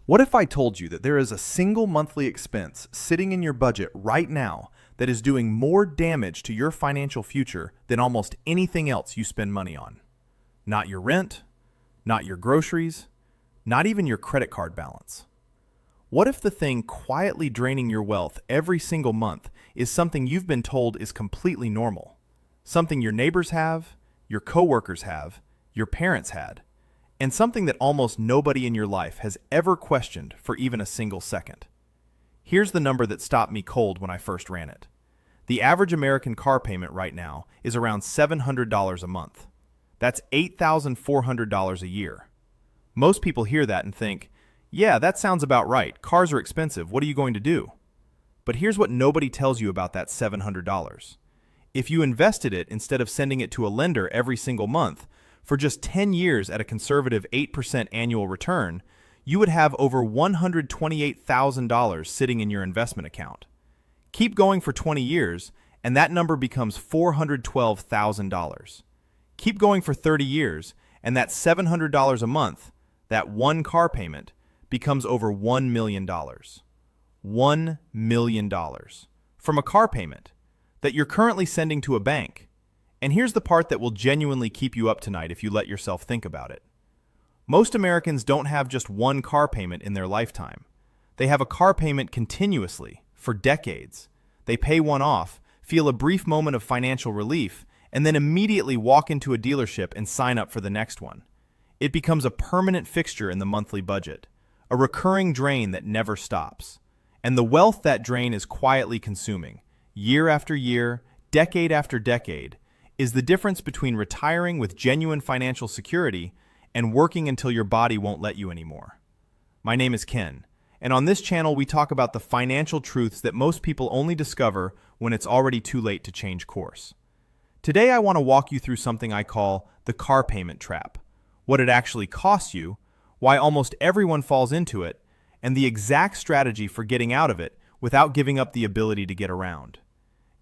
What if I told you that there is a single monthly expense sitting in your budget right now that is doing more damage to your financial future than almost anything else you spend money on? Not your rent, not your groceries, not even your credit card balance. What if the thing quietly draining your wealth every single month is something you've been told is completely normal? Something your neighbors have, your coworkers have, your parents had, and something that almost nobody in your life has ever questioned for even a single second. Here's the number that stopped me cold when I first ran it. The average American car payment right now is around $700 a month. That's $8,400 a year. Most people hear that and think, yeah, that sounds about right. Cars are expensive. What are you going to do? But here's what nobody tells you about that $700. If you invested it instead of sending it to a lender every single month, for just 10 years at a conservative 8% annual return, you would have over $128,000 sitting in your investment account. Keep going for 20 years, and that number becomes $412,000. Keep going for 30 years, and that $700 a month, that one car payment, becomes over $1 million. $1 million from a car payment that you're currently sending to a bank. And here's the part that will genuinely keep you up tonight if you let yourself think about it. Most Americans don't have just one car payment in their lifetime. They have a car payment continuously, for decades. They pay one off, feel a brief moment of financial relief, and then immediately walk into a dealership and sign up for the next one. It becomes a permanent fixture in the monthly budget, a recurring drain that never stops. And the wealth that drain is quietly consuming, year after year, decade after decade, is the difference between retiring with genuine financial security and working until your body won't let you anymore. My name is Ken, and on this channel we talk about the financial truths that most people only discover when it's already too late to change course. Today I want to walk you through something I call the car payment trap, what it actually costs you, why almost everyone falls into it, and the exact strategy for getting out of it without giving up the ability to get around.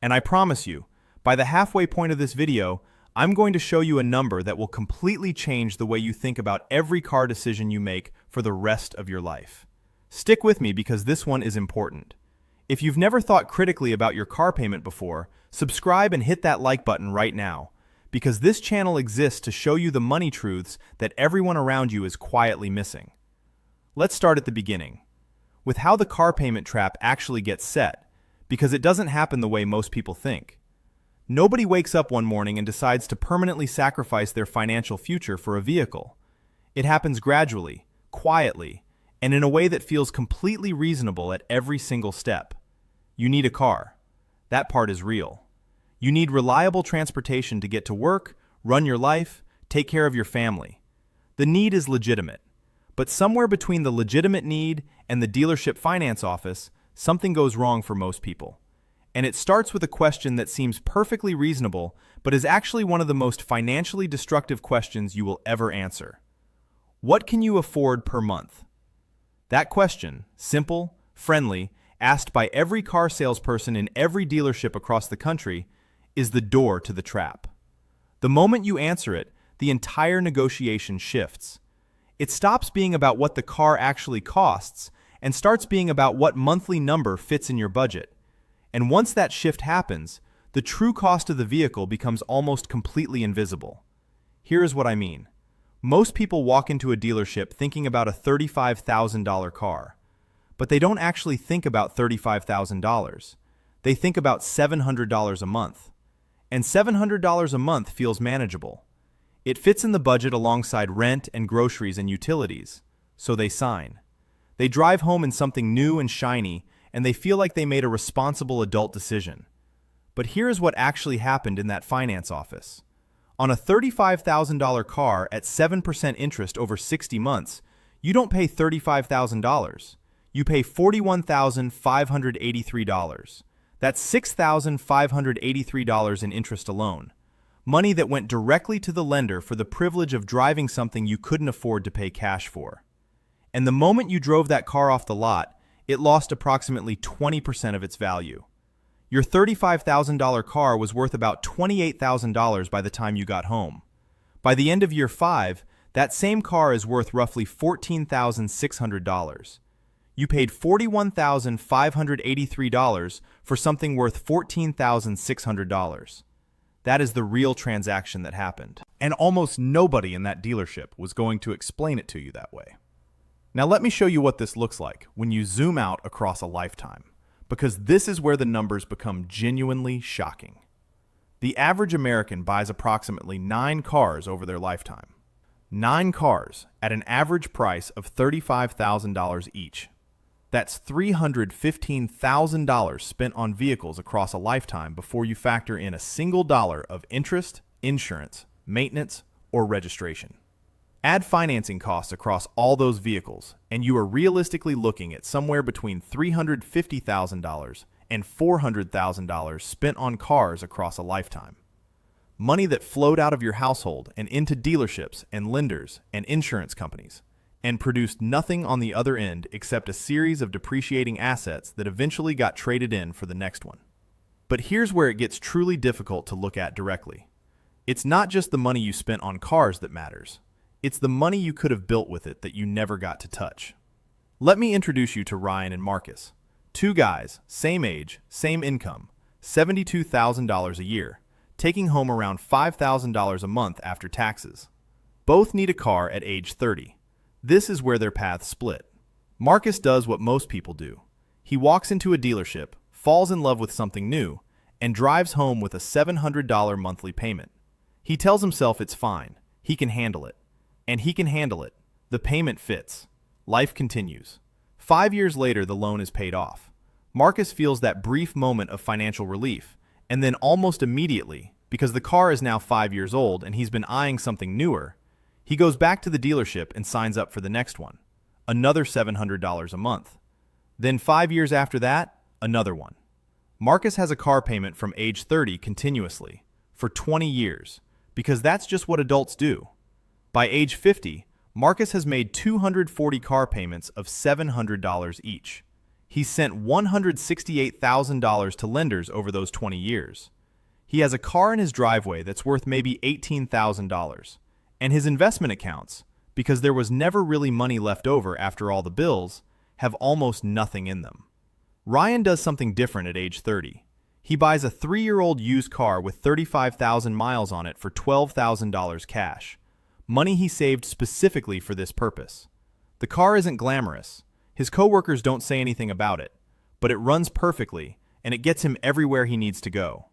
And I promise you, by the halfway point of this video, I'm going to show you a number that will completely change the way you think about every car decision you make for the rest of your life. Stick with me because this one is important. If you've never thought critically about your car payment before, subscribe and hit that like button right now, because this channel exists to show you the money truths that everyone around you is quietly missing. Let's start at the beginning, with how the car payment trap actually gets set, because it doesn't happen the way most people think. Nobody wakes up one morning and decides to permanently sacrifice their financial future for a vehicle. It happens gradually, quietly, and in a way that feels completely reasonable at every single step. You need a car. That part is real. You need reliable transportation to get to work, run your life, take care of your family. The need is legitimate. But somewhere between the legitimate need and the dealership finance office, something goes wrong for most people. And it starts with a question that seems perfectly reasonable, but is actually one of the most financially destructive questions you will ever answer. What can you afford per month? That question, simple, friendly, asked by every car salesperson in every dealership across the country, is the door to the trap. The moment you answer it, the entire negotiation shifts. It stops being about what the car actually costs and starts being about what monthly number fits in your budget. And once that shift happens, the true cost of the vehicle becomes almost completely invisible. Here is what I mean. Most people walk into a dealership thinking about a $35,000 car, but they don't actually think about $35,000. They think about $700 a month. And $700 a month feels manageable. It fits in the budget alongside rent and groceries and utilities, so they sign. They drive home in something new and shiny, and they feel like they made a responsible adult decision. But here is what actually happened in that finance office. On a $35,000 car at 7% interest over 60 months, you don't pay $35,000. You pay $41,583. That's $6,583 in interest alone. Money that went directly to the lender for the privilege of driving something you couldn't afford to pay cash for. And the moment you drove that car off the lot, it lost approximately 20% of its value. Your $35,000 car was worth about $28,000 by the time you got home. By the end of year 5, That same car is worth roughly $14,600. You paid $41,583 for something worth $14,600. That is the real transaction that happened. And almost nobody in that dealership was going to explain it to you that way. Now let me show you what this looks like when you zoom out across a lifetime, because this is where the numbers become genuinely shocking. The average American buys approximately 9 cars over their lifetime. 9 cars at an average price of $35,000 each. That's $315,000 spent on vehicles across a lifetime before you factor in a single dollar of interest, insurance, maintenance, or registration. Add financing costs across all those vehicles, and you are realistically looking at somewhere between $350,000 and $400,000 spent on cars across a lifetime. Money that flowed out of your household and into dealerships and lenders and insurance companies, and produced nothing on the other end except a series of depreciating assets that eventually got traded in for the next one. But here's where it gets truly difficult to look at directly. It's not just the money you spent on cars that matters. It's the money you could have built with it that you never got to touch. Let me introduce you to Ryan and Marcus. 2 guys, same age, same income, $72,000 a year, taking home around $5,000 a month after taxes. Both need a car at age 30. This is where their paths split. Marcus does what most people do. He walks into a dealership, falls in love with something new, and drives home with a $700 monthly payment. He tells himself it's fine, he can handle it. And he can handle it. The payment fits. Life continues. 5 years later, the loan is paid off. Marcus feels that brief moment of financial relief, and then almost immediately, because the car is now 5 years old and he's been eyeing something newer, he goes back to the dealership and signs up for the next one. Another $700 a month. Then 5 years after that, another one. Marcus has a car payment from age 30 continuously, for 20 years, because that's just what adults do. By age 50, Marcus has made 240 car payments of $700 each. He's sent $168,000 to lenders over those 20 years. He has a car in his driveway that's worth maybe $18,000. And his investment accounts, because there was never really money left over after all the bills, have almost nothing in them. Ryan does something different at age 30. He buys a 3-year-old used car with 35,000 miles on it for $12,000 cash. Money he saved specifically for this purpose. The car isn't glamorous. His coworkers don't say anything about it, but it runs perfectly and it gets him everywhere he needs to go.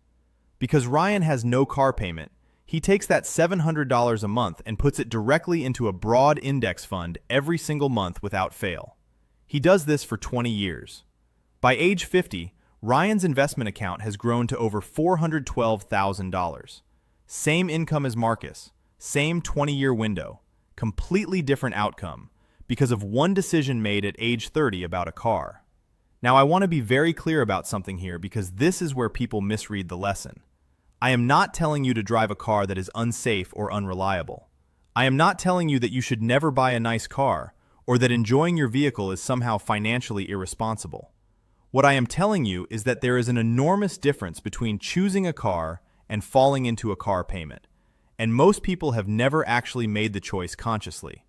Because Ryan has no car payment, he takes that $700 a month and puts it directly into a broad index fund every single month without fail. He does this for 20 years. By age 50, Ryan's investment account has grown to over $412,000. Same income as Marcus, same 20-year window, completely different outcome because of one decision made at age 30 about a car. Now I want to be very clear about something here because this is where people misread the lesson. I am not telling you to drive a car that is unsafe or unreliable. I am not telling you that you should never buy a nice car or that enjoying your vehicle is somehow financially irresponsible. What I am telling you is that there is an enormous difference between choosing a car and falling into a car payment. And most people have never actually made the choice consciously.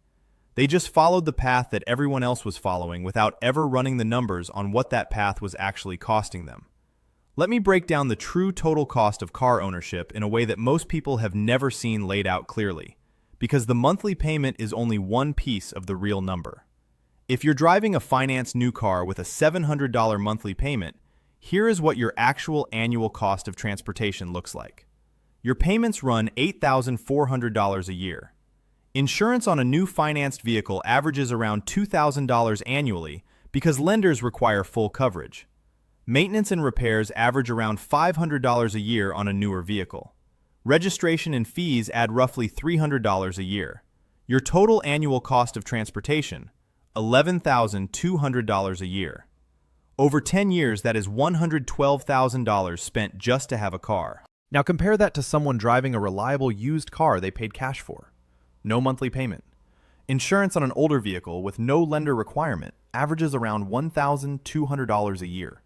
They just followed the path that everyone else was following without ever running the numbers on what that path was actually costing them. Let me break down the true total cost of car ownership in a way that most people have never seen laid out clearly, because the monthly payment is only one piece of the real number. If you're driving a financed new car with a $700 monthly payment, here is what your actual annual cost of transportation looks like. Your payments run $8,400 a year. Insurance on a new financed vehicle averages around $2,000 annually because lenders require full coverage. Maintenance and repairs average around $500 a year on a newer vehicle. Registration and fees add roughly $300 a year. Your total annual cost of transportation, $11,200 a year. Over 10 years, that is $112,000 spent just to have a car. Now compare that to someone driving a reliable used car they paid cash for. No monthly payment. Insurance on an older vehicle with no lender requirement averages around $1,200 a year.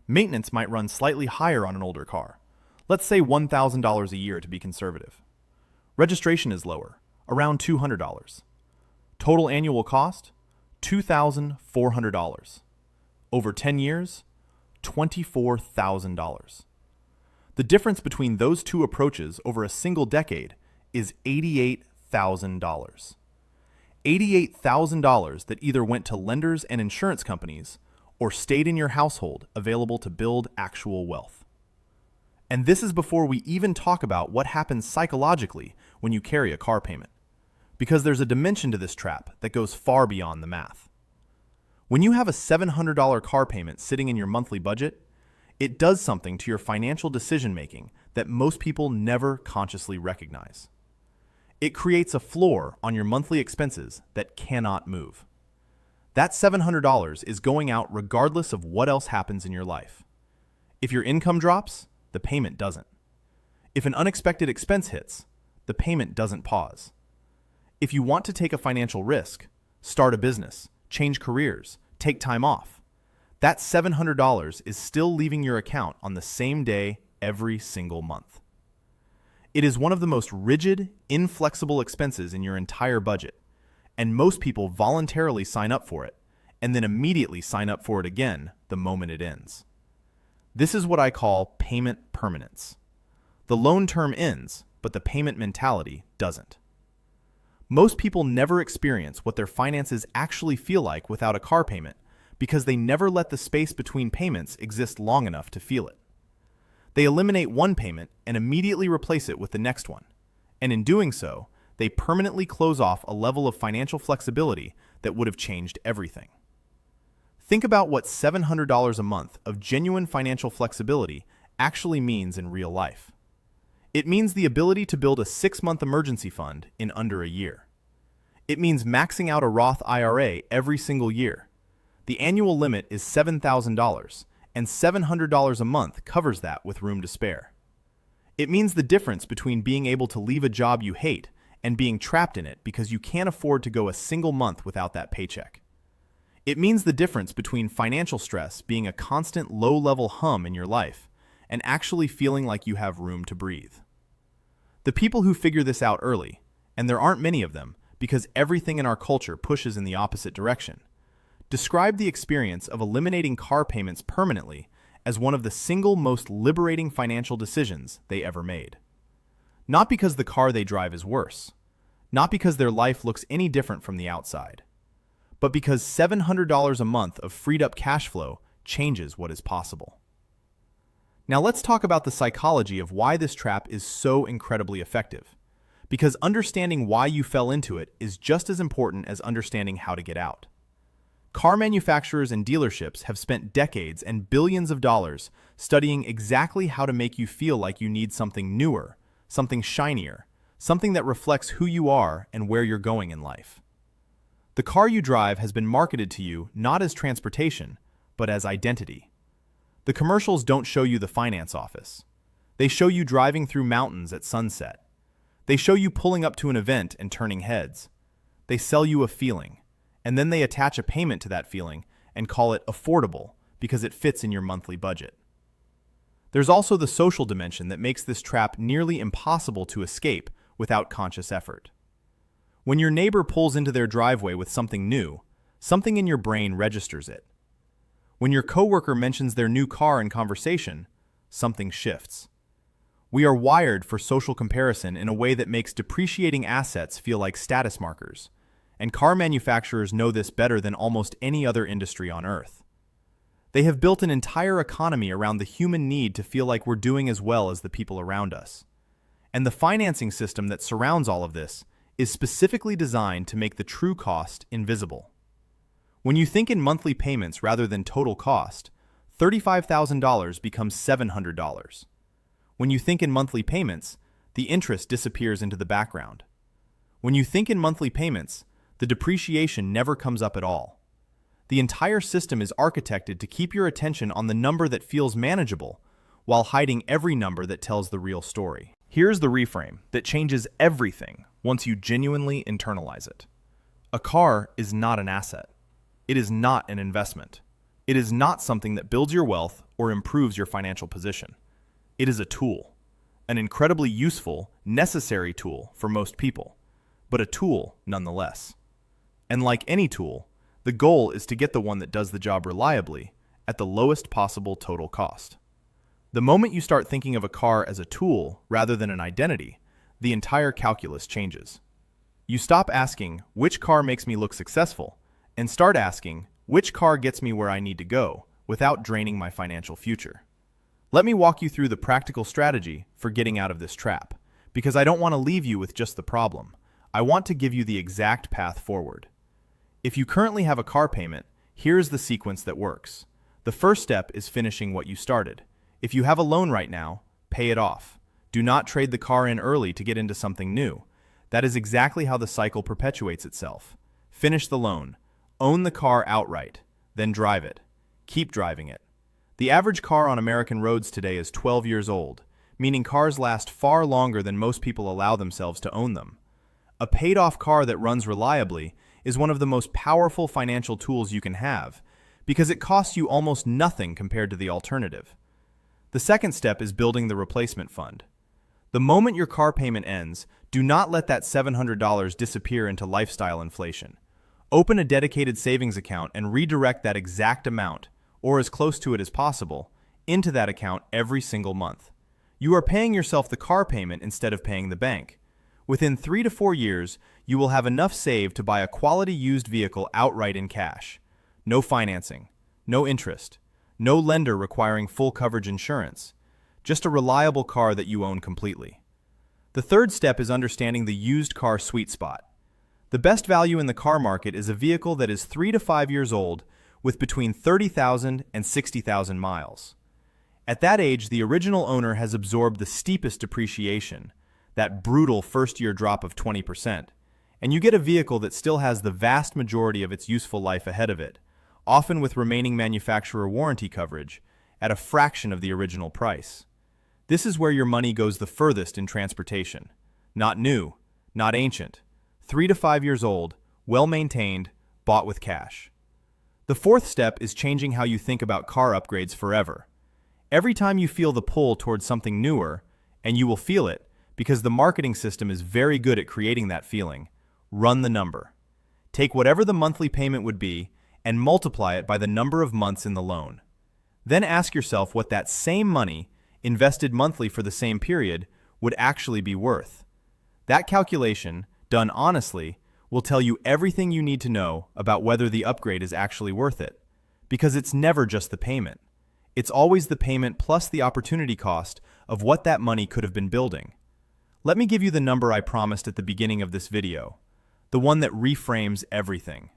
Maintenance might run slightly higher on an older car. Let's say $1,000 a year to be conservative. Registration is lower, around $200. Total annual cost, $2,400. Over 10 years, $24,000. The difference between those two approaches over a single decade is $88,000. $88,000 that either went to lenders and insurance companies or stayed in your household available to build actual wealth. And this is before we even talk about what happens psychologically when you carry a car payment, because there's a dimension to this trap that goes far beyond the math. When you have a $700 car payment sitting in your monthly budget, it does something to your financial decision-making that most people never consciously recognize. It creates a floor on your monthly expenses that cannot move. That $700 is going out regardless of what else happens in your life. If your income drops, the payment doesn't. If an unexpected expense hits, the payment doesn't pause. If you want to take a financial risk, start a business, change careers, take time off, that $700 is still leaving your account on the same day every single month. It is one of the most rigid, inflexible expenses in your entire budget, and most people voluntarily sign up for it and then immediately sign up for it again the moment it ends. This is what I call payment permanence. The loan term ends, but the payment mentality doesn't. Most people never experience what their finances actually feel like without a car payment because they never let the space between payments exist long enough to feel it. They eliminate one payment and immediately replace it with the next one, and in doing so, they permanently close off a level of financial flexibility that would have changed everything. Think about what $700 a month of genuine financial flexibility actually means in real life. It means the ability to build a 6-month emergency fund in under a year. It means maxing out a Roth IRA every single year. The annual limit is $7,000, and $700 a month covers that with room to spare. It means the difference between being able to leave a job you hate and being trapped in it because you can't afford to go a single month without that paycheck. It means the difference between financial stress being a constant low-level hum in your life and actually feeling like you have room to breathe. The people who figure this out early, and there aren't many of them because everything in our culture pushes in the opposite direction, describe the experience of eliminating car payments permanently as one of the single most liberating financial decisions they ever made. Not because the car they drive is worse, not because their life looks any different from the outside, but because $700 a month of freed up cash flow changes what is possible. Now let's talk about the psychology of why this trap is so incredibly effective, because understanding why you fell into it is just as important as understanding how to get out. Car manufacturers and dealerships have spent decades and billions of dollars studying exactly how to make you feel like you need something newer, something shinier, something that reflects who you are and where you're going in life. The car you drive has been marketed to you not as transportation, but as identity. The commercials don't show you the finance office. They show you driving through mountains at sunset. They show you pulling up to an event and turning heads. They sell you a feeling, and then they attach a payment to that feeling and call it affordable because it fits in your monthly budget. There's also the social dimension that makes this trap nearly impossible to escape without conscious effort. When your neighbor pulls into their driveway with something new, something in your brain registers it. When your coworker mentions their new car in conversation, something shifts. We are wired for social comparison in a way that makes depreciating assets feel like status markers, and car manufacturers know this better than almost any other industry on Earth. They have built an entire economy around the human need to feel like we're doing as well as the people around us. And the financing system that surrounds all of this is specifically designed to make the true cost invisible. When you think in monthly payments rather than total cost, $35,000 becomes $700. When you think in monthly payments, the interest disappears into the background. When you think in monthly payments, the depreciation never comes up at all. The entire system is architected to keep your attention on the number that feels manageable while hiding every number that tells the real story. Here's the reframe that changes everything once you genuinely internalize it. A car is not an asset. It is not an investment. It is not something that builds your wealth or improves your financial position. It is a tool, an incredibly useful, necessary tool for most people, but a tool nonetheless. And like any tool, the goal is to get the one that does the job reliably at the lowest possible total cost. The moment you start thinking of a car as a tool rather than an identity, the entire calculus changes. You stop asking, which car makes me look successful, and start asking, which car gets me where I need to go without draining my financial future. Let me walk you through the practical strategy for getting out of this trap, because I don't want to leave you with just the problem. I want to give you the exact path forward. If you currently have a car payment, here's the sequence that works. The first step is finishing what you started. If you have a loan right now, pay it off. Do not trade the car in early to get into something new. That is exactly how the cycle perpetuates itself. Finish the loan. Own the car outright. Then drive it. Keep driving it. The average car on American roads today is 12 years old, meaning cars last far longer than most people allow themselves to own them. A paid-off car that runs reliably is one of the most powerful financial tools you can have, because it costs you almost nothing compared to the alternative. The second step is building the replacement fund. The moment your car payment ends, do not let that $700 disappear into lifestyle inflation. Open a dedicated savings account and redirect that exact amount, or as close to it as possible, into that account every single month. You are paying yourself the car payment instead of paying the bank. Within 3 to 4 years, you will have enough saved to buy a quality used vehicle outright in cash. No financing, no interest, no lender requiring full coverage insurance, just a reliable car that you own completely. The third step is understanding the used car sweet spot. The best value in the car market is a vehicle that is 3 to 5 years old with between 30,000 and 60,000 miles. At that age, the original owner has absorbed the steepest depreciation, that brutal first-year drop of 20%, and you get a vehicle that still has the vast majority of its useful life ahead of it, often with remaining manufacturer warranty coverage, at a fraction of the original price. This is where your money goes the furthest in transportation. Not new, not ancient, 3 to 5 years old, well-maintained, bought with cash. The fourth step is changing how you think about car upgrades forever. Every time you feel the pull towards something newer, and you will feel it, because the marketing system is very good at creating that feeling, run the number. Take whatever the monthly payment would be and multiply it by the number of months in the loan. Then ask yourself what that same money, invested monthly for the same period, would actually be worth. That calculation, done honestly, will tell you everything you need to know about whether the upgrade is actually worth it. Because it's never just the payment. It's always the payment plus the opportunity cost of what that money could have been building. Let me give you the number I promised at the beginning of this video, the one that reframes everything.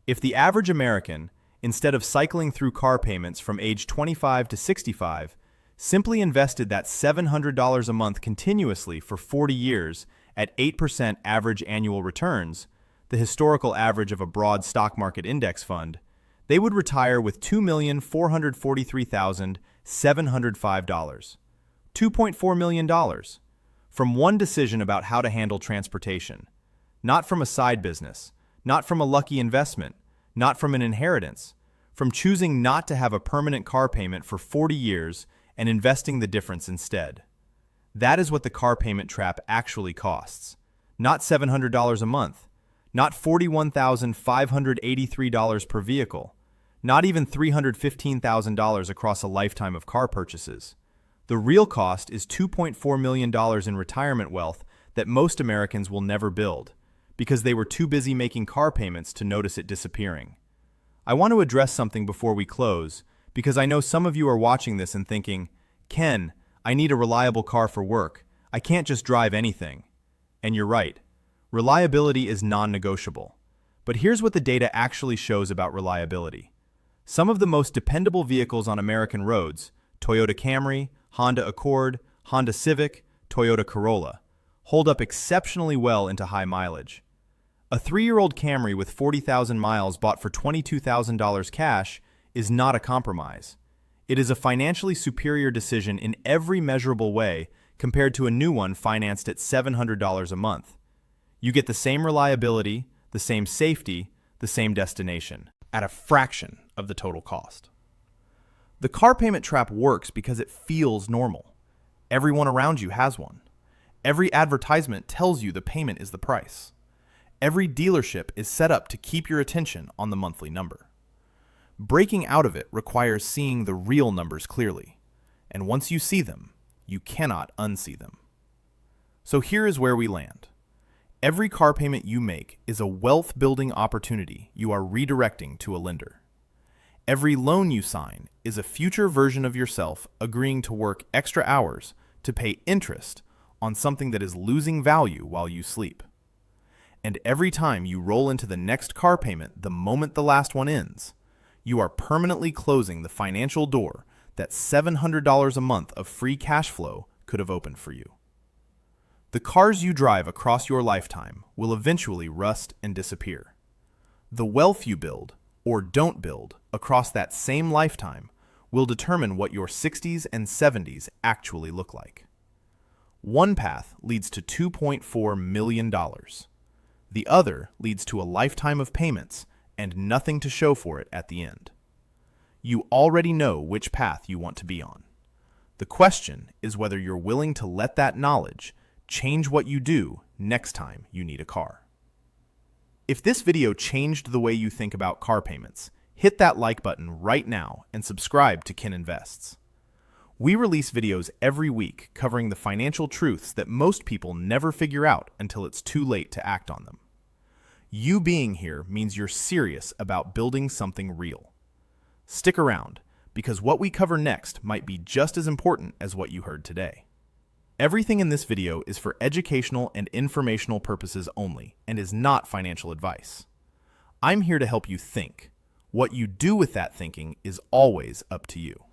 If the average American, instead of cycling through car payments from age 25 to 65, simply invested that $700 a month continuously for 40 years at 8% average annual returns, the historical average of a broad stock market index fund, they would retire with $2,443,705, $2.4 million, from one decision about how to handle transportation. Not from a side business, not from a lucky investment, not from an inheritance, from choosing not to have a permanent car payment for 40 years and investing the difference instead. That is what the car payment trap actually costs. Not $700 a month, not $41,583 per vehicle, not even $315,000 across a lifetime of car purchases. The real cost is $2.4 million in retirement wealth that most Americans will never build, because they were too busy making car payments to notice it disappearing. I want to address something before we close, because I know some of you are watching this and thinking, Ken, I need a reliable car for work. I can't just drive anything. And you're right. Reliability is non-negotiable. But here's what the data actually shows about reliability. Some of the most dependable vehicles on American roads, Toyota Camry, Honda Accord, Honda Civic, Toyota Corolla, hold up exceptionally well into high mileage. A 3-year-old Camry with 40,000 miles bought for $22,000 cash is not a compromise. It is a financially superior decision in every measurable way compared to a new one financed at $700 a month. You get the same reliability, the same safety, the same destination, at a fraction of the total cost. The car payment trap works because it feels normal. Everyone around you has one. Every advertisement tells you the payment is the price. every dealership is set up to keep your attention on the monthly number. Breaking out of it requires seeing the real numbers clearly, and once you see them, you cannot unsee them. So here is where we land. Every car payment you make is a wealth-building opportunity you are redirecting to a lender. Every loan you sign is a future version of yourself agreeing to work extra hours to pay interest on something that is losing value while you sleep. And every time you roll into the next car payment the moment the last one ends, you are permanently closing the financial door that $700 a month of free cash flow could have opened for you. The cars you drive across your lifetime will eventually rust and disappear. The wealth you build, or don't build, across that same lifetime will determine what your 60s and 70s actually look like. One path leads to $2.4 million. The other leads to a lifetime of payments and nothing to show for it at the end. You already know which path you want to be on. The question is whether you're willing to let that knowledge change what you do next time you need a car. If this video changed the way you think about car payments, hit that like button right now and subscribe to Kin Invests. We release videos every week covering the financial truths that most people never figure out until it's too late to act on them. You being here means you're serious about building something real. Stick around, because what we cover next might be just as important as what you heard today. Everything in this video is for educational and informational purposes only and is not financial advice. I'm here to help you think. What you do with that thinking is always up to you.